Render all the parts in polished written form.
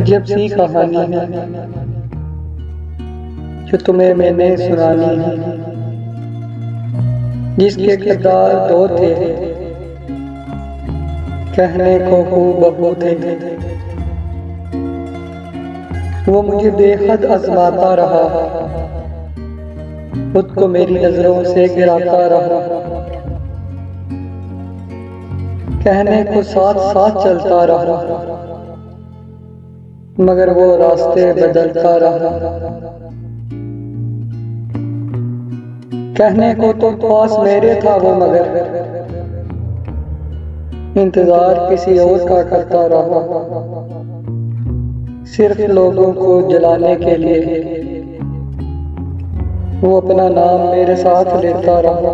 अजब सी कहानी है जो तुम्हें मैंने सुनानी है, जिसके किरदार दो थे, कहने को हूबहू थे। वो मुझे बेहद आजमाता रहा, खुद को मेरी नजरों से गिराता रहा। कहने को साथ साथ चलता रहा, मगर वो रास्ते बदलता रहा। कहने को तो पास मेरे था वो, मगर इंतजार किसी और का करता रहा। सिर्फ लोगों को जलाने के लिए वो अपना नाम मेरे साथ लेता रहा।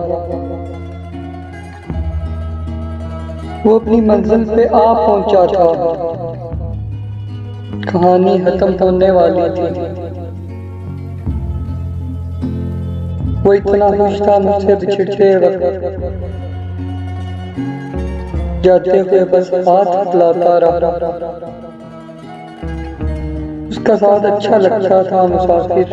वो अपनी मंजिल पे आ पहुंचा था, कहानी खत्म होने वाली थी। वो इतना खुश था मुझसे बिछड़ते वक्त, जाते हुए बस हाथ हिलाता रहा। उसका साथ अच्छा लगता था मुसाफिर,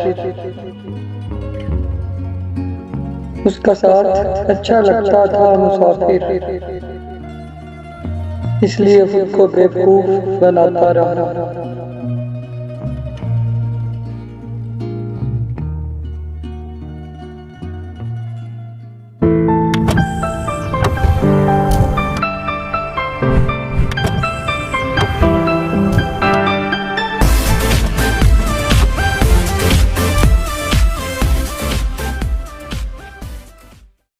उसका साथ अच्छा लगता था मुसाफिर, इसलिए खुद को बेवकूफ बनाता रहा।